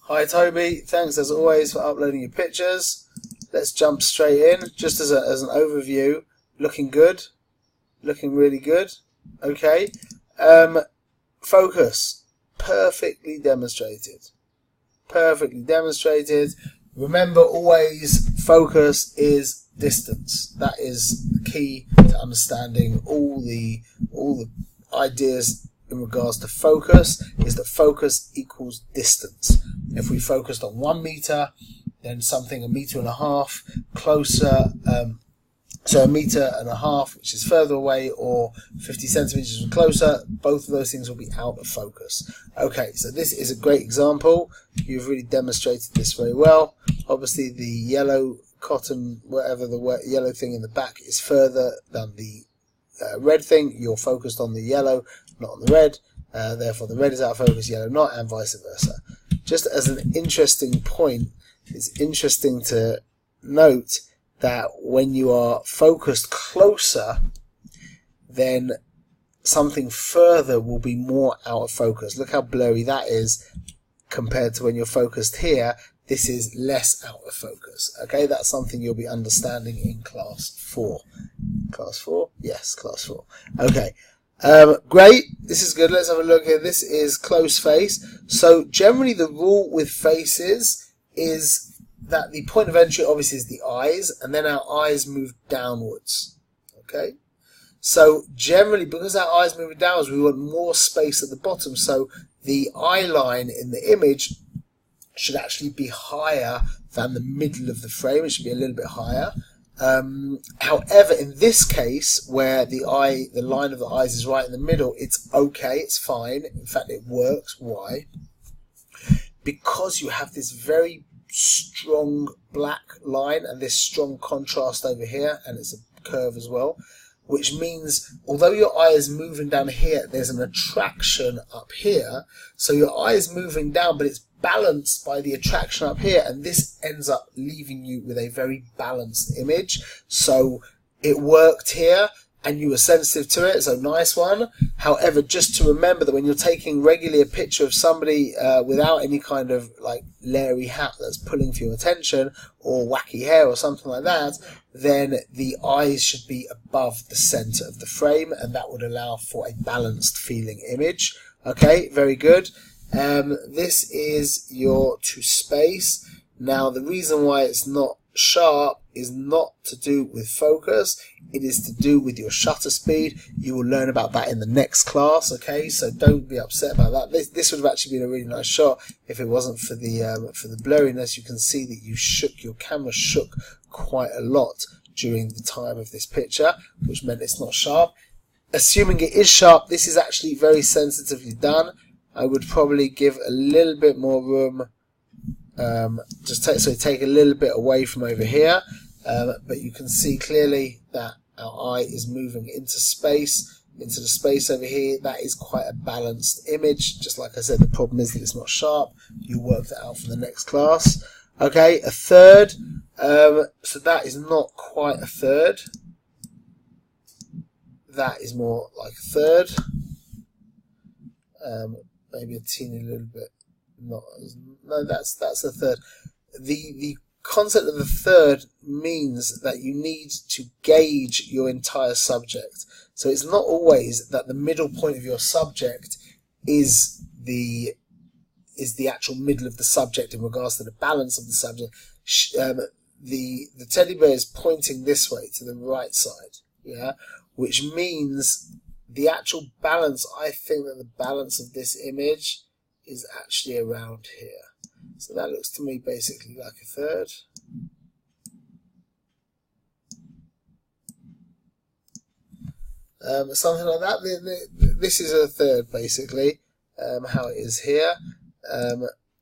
Hi Toby, thanks as always for uploading your pictures. Let's jump straight in, just as an overview. Looking good, looking really good. Okay, focus, perfectly demonstrated. Perfectly demonstrated. Remember, always focus is distance. That is the key to understanding all the ideas in regards to focus, is that focus equals distance. If we focused on 1 meter, then something 1.5 meters closer, so 1.5 meters, which is further away, or 50 centimeters closer, both of those things will be out of focus. Okay, so this is a great example. You've really demonstrated this very well. Obviously, the yellow cotton, whatever the yellow thing in the back, is further than the red thing. You're focused on the yellow, not on the red. Therefore, the red is out of focus, yellow not, and vice versa. Just as an interesting point, it's interesting to note that when you are focused closer, then something further will be more out of focus. Look how blurry that is compared to when you're focused here. This is less out of focus. Okay, that's something you'll be understanding in class 4. Class 4? Yes, class 4. Okay. Great, this is good. Let's have a look here. This is close face. So generally the rule with faces is that the point of entry obviously is the eyes, and then our eyes move downwards. Okay, so generally, because our eyes move downwards, we want more space at the bottom, so the eye line in the image should actually be higher than the middle of the frame. It should be a little bit higher. However, in this case, where the line of the eyes is right in the middle, it's okay, it's fine. In fact, it works. Why? Because you have this very strong black line and this strong contrast over here, and it's a curve as well, which means although your eye is moving down here, there's an attraction up here. So your eye is moving down, but it's balanced by the attraction up here, and this ends up leaving you with a very balanced image. So it worked here and you were sensitive to it, so nice one. However, just to remember that when you're taking regularly a picture of somebody without any kind of like leery hat that's pulling for your attention, or wacky hair or something like that, then the eyes should be above the center of the frame, and that would allow for a balanced feeling image. Okay, very good. This is your to space. Now, the reason why it's not sharp is not to do with focus, it is to do with your shutter speed. You will learn about that in the next class, okay, so don't be upset about that. This would have actually been a really nice shot if it wasn't for the blurriness. You can see that your camera shook quite a lot during the time of this picture, which meant it's not sharp. Assuming it is sharp, this is actually very sensitively done. I would probably give a little bit more room, take a little bit away from over here, but you can see clearly that our eye is moving into the space over here. That is quite a balanced image. Just like I said, the problem is that it's not sharp. You work that out for the next class. Okay, a third. So that is not quite a third. That is more like a third. Maybe a teeny little bit. No, that's a third. The concept of the third means that you need to gauge your entire subject. So it's not always that the middle point of your subject is the actual middle of the subject in regards to the balance of the subject. The teddy bear is pointing this way to the right side, yeah, which means the actual balance, I think that the balance of this image is actually around here. So that looks to me basically like a third. Something like that. This is a third basically, how it is here.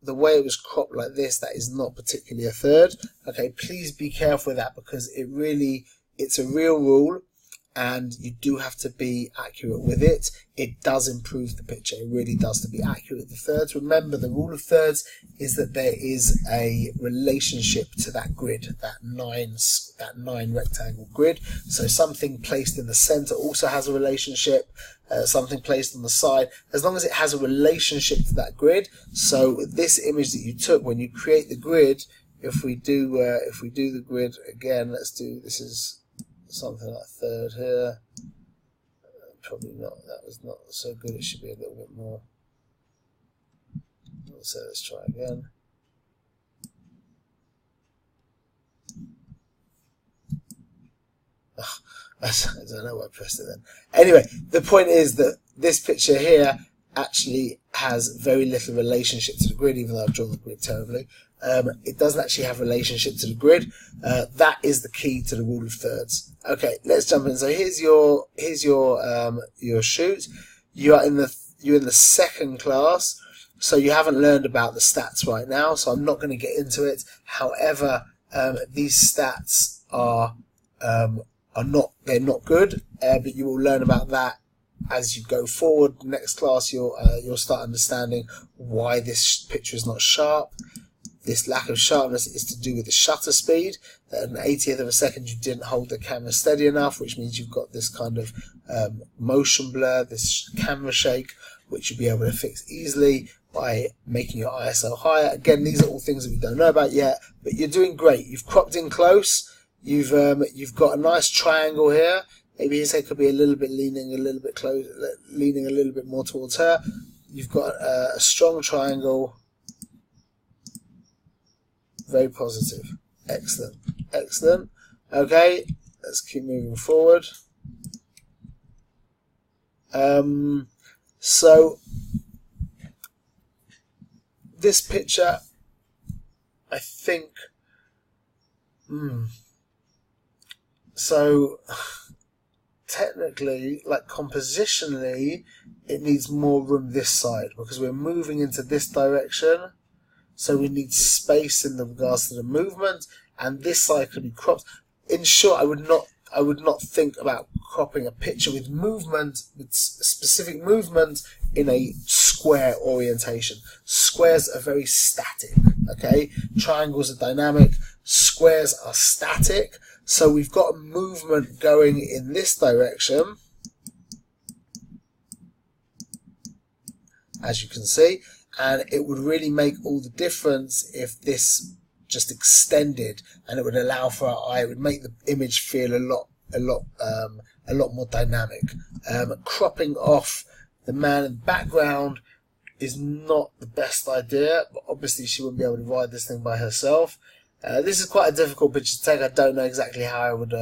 The way it was cropped like this, that is not particularly a third. Okay, please be careful with that, because it's a real rule. and you do have to be accurate with it. It does improve the picture. It really does, to be accurate with the thirds. Remember, the rule of thirds is that there is a relationship to that grid, that nine rectangle grid. So something placed in the center also has a relationship. Something placed on the side, as long as it has a relationship to that grid. So this image that you took, when you create the grid, if we do the grid again, let's do, this is something like third here. Probably not, that was not so good, it should be a little bit more. So let's try again. I don't know why I pressed it then. Anyway, the point is that this picture here actually has very little relationship to the grid, even though I've drawn the grid terribly. It doesn't actually have relationship to the grid. That is the key to the rule of thirds. Okay, let's jump in. So here's your shoot. You're in the second class, so you haven't learned about the stats right now. So I'm not going to get into it. However, these stats are they're not good, but you will learn about that as you go forward. Next class, you'll start understanding why this picture is not sharp. This lack of sharpness is to do with the shutter speed. At an 80th of a second, you didn't hold the camera steady enough, which means you've got this kind of motion blur, this camera shake, which you'll be able to fix easily by making your ISO higher. Again, these are all things that we don't know about yet, but you're doing great. You've cropped in close. You've got a nice triangle here. Maybe his head could be a little bit leaning a little bit more towards her. You've got a strong triangle. Very positive. Excellent. Excellent. Okay, let's keep moving forward. So this picture, I think, so technically, like compositionally, it needs more room this side because we're moving into this direction. So we need space in regards to the movement, and this side could be cropped. In short, I would not think about cropping a picture with movement, with specific movement in a square orientation. Squares are very static, okay? Triangles are dynamic, squares are static. So we've got a movement going in this direction, as you can see. And it would really make all the difference if this just extended, and it would allow for our eye. It would make the image feel a lot more dynamic. Cropping off the man in the background is not the best idea, but obviously she wouldn't be able to ride this thing by herself. This is quite a difficult picture to take. I don't know exactly how I would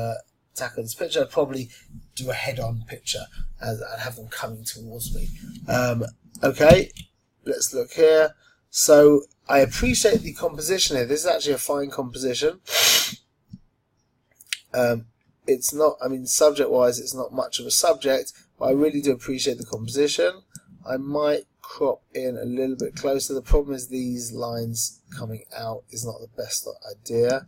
tackle this picture. I'd probably do a head-on picture and have them coming towards me. Okay. Let's look here. So I appreciate the composition here. This is actually a fine composition. It's not, I mean, subject-wise, it's not much of a subject, but I really do appreciate the composition. I might crop in a little bit closer. The problem is these lines coming out is not the best idea.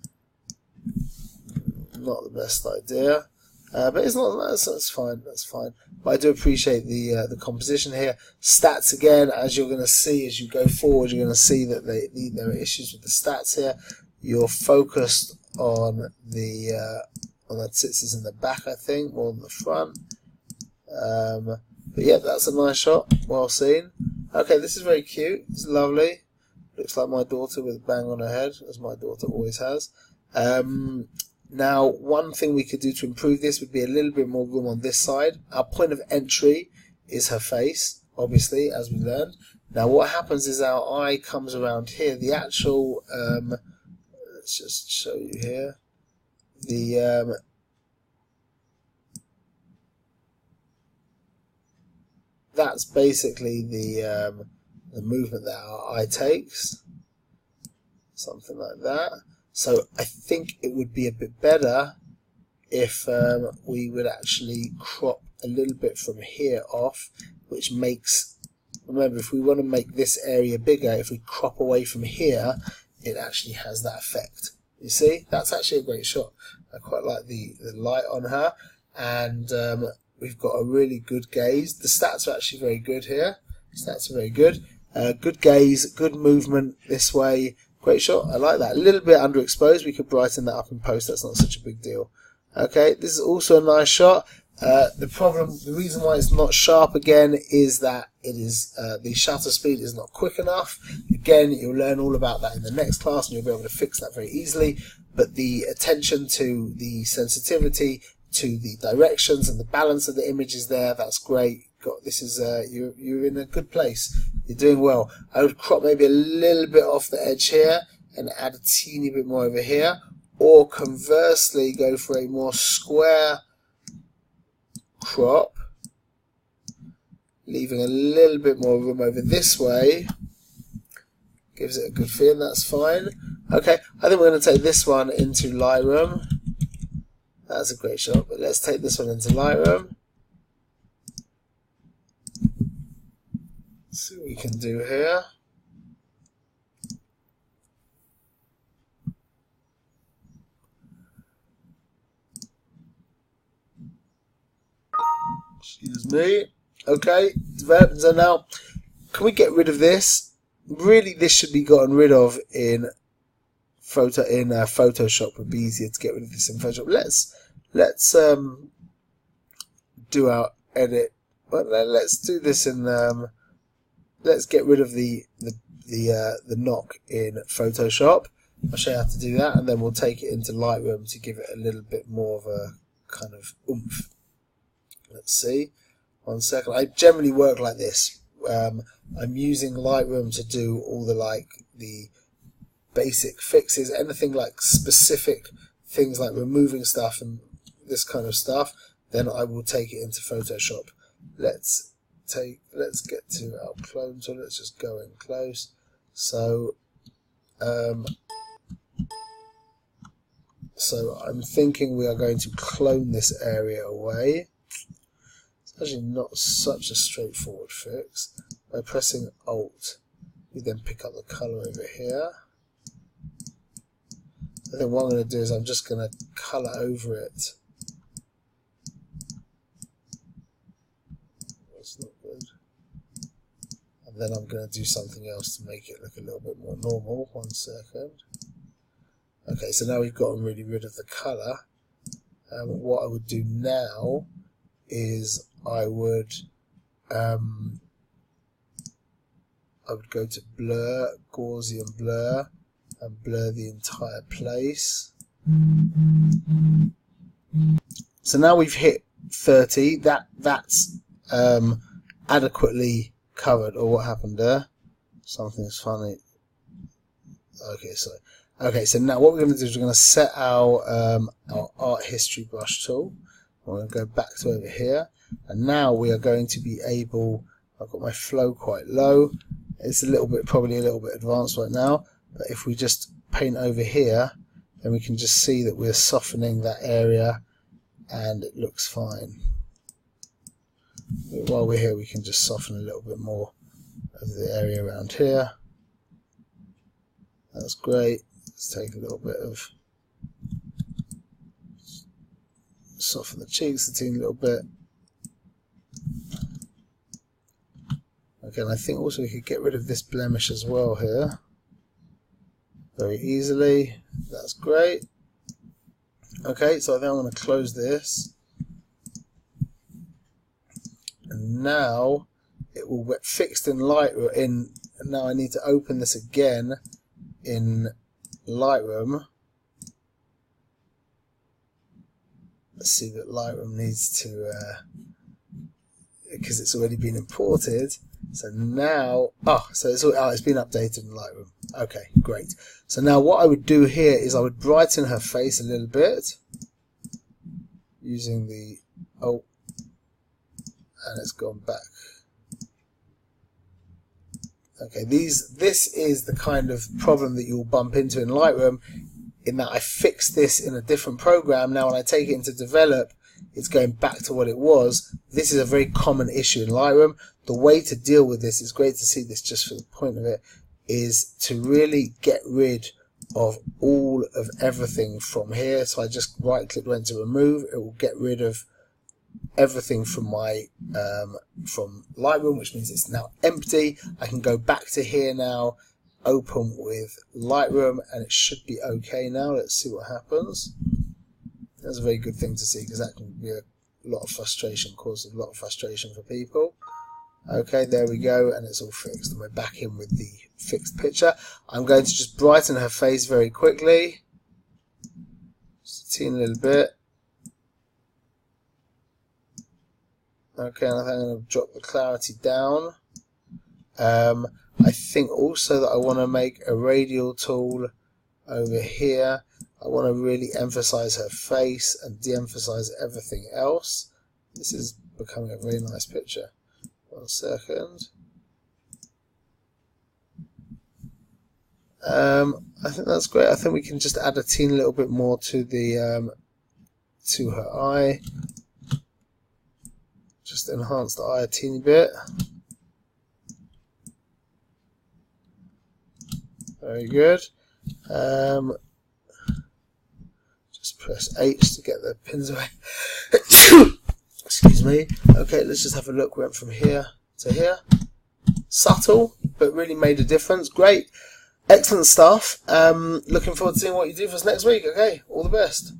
Not the best idea. But it's not, that's fine, that's fine. But I do appreciate the composition here. Stats again, as you're going to see as you go forward, you're going to see that there are issues with the stats here. You're focused on the tsitses in the back, I think, more than the front. But yeah, that's a nice shot. Well seen. Okay, this is very cute. It's lovely. Looks like my daughter with a bang on her head, as my daughter always has. Now, one thing we could do to improve this would be a little bit more room on this side. Our point of entry is her face, obviously, as we learned. Now, what happens is our eye comes around here. The actual, let's just show you here. That's basically the movement that our eye takes. Something like that. So I think it would be a bit better if we would actually crop a little bit from here off, which makes, remember, if we want to make this area bigger, if we crop away from here, it actually has that effect. You see, that's actually a great shot. I quite like the light on her. and we've got a really good gaze. The stats are actually very good here. Stats are very good. Good gaze, good movement this way. Great shot. I like that. A little bit underexposed. We could brighten that up in post. That's not such a big deal. Okay, this is also a nice shot. The reason why it's not sharp again is that it is the shutter speed is not quick enough. Again, you'll learn all about that in the next class, and you'll be able to fix that very easily. But the attention to the sensitivity, to the directions, and the balance of the image is there. That's great. This is you're in a good place. You're doing well. I would crop maybe a little bit off the edge here and add a teeny bit more over here, or conversely go for a more square crop, leaving a little bit more room over this way. Gives it a good feel. That's fine. Okay, I think we're going to take this one into Lightroom. That's a great shot, but let's take this one into Lightroom. See what we can do here. Excuse me. Okay, developed. So now, can we get rid of this? Really, this should be gotten rid of in Photoshop. Would be easier to get rid of this in Photoshop. Let's do our edit. But let's do this in. Let's get rid of the knock in Photoshop. I'll show you how to do that, and then we'll take it into Lightroom to give it a little bit more of a kind of oomph. Let's see. 1 second. I generally work like this. I'm using Lightroom to do all the basic fixes, anything like specific things like removing stuff and this kind of stuff. Then I will take it into Photoshop. Let's get to our clone tool. Let's just go in close. So I'm thinking we are going to clone this area away. It's actually not such a straightforward fix. By pressing Alt, we then pick up the color over here. I think what I'm going to do is I'm just going to color over it. That's not good. And then I'm going to do something else to make it look a little bit more normal. 1 second. Okay, so now we've gotten really rid of the color. What I would do now is I would go to blur, Gaussian blur, and blur the entire place. So now we've hit 30. That's adequately covered. Or what happened there? Something's funny. Okay, so now what we're going to do is we're going to set our art history brush tool. We're going to go back to over here, and now we are going to be able. I've got my flow quite low. It's probably a little bit advanced right now, but if we just paint over here, then we can just see that we're softening that area, and it looks fine. But while we're here, we can just soften a little bit more of the area around here. That's great. Let's take a little bit of soften the cheeks a teeny little bit. Okay, and I think also we could get rid of this blemish as well here very easily. That's great. Okay, so then I'm going to close this, and now it will get fixed in Lightroom. Now I need to open this again in Lightroom. Let's see that Lightroom needs to, because it's already been imported. So now, it's been updated in Lightroom. Okay, great. So now what I would do here is I would brighten her face a little bit using the, and it's gone back. Okay, this is the kind of problem that you'll bump into in Lightroom, in that I fixed this in a different program. Now when I take it into develop, it's going back to what it was. This is a very common issue in Lightroom. The way to deal with this, is great to see this just for the point of it, is to really get rid of all of everything from here. So I just right click, went to remove. It will get rid of everything from my from Lightroom, which means it's now empty. I can go back to here now, open with Lightroom, and it should be okay now. Let's see what happens. That's a very good thing to see, because that can be a lot of frustration, cause a lot of frustration for people. Okay, there we go, and it's all fixed, and we're back in with the fixed picture. I'm going to just brighten her face very quickly, just a teeny little bit. Okay, and I think I'm going to drop the clarity down. I think also that I want to make a radial tool over here. I want to really emphasize her face and de-emphasize everything else. This is becoming a very nice picture. 1 second. I think that's great. I think we can just add a teeny little bit more to the to her eye. Just enhance the eye a teeny bit. Very good. Just press H to get the pins away. Excuse me. Okay, let's just have a look. We went from here to here. Subtle, but really made a difference. Great. Excellent stuff. Looking forward to seeing what you do for us next week. Okay, all the best.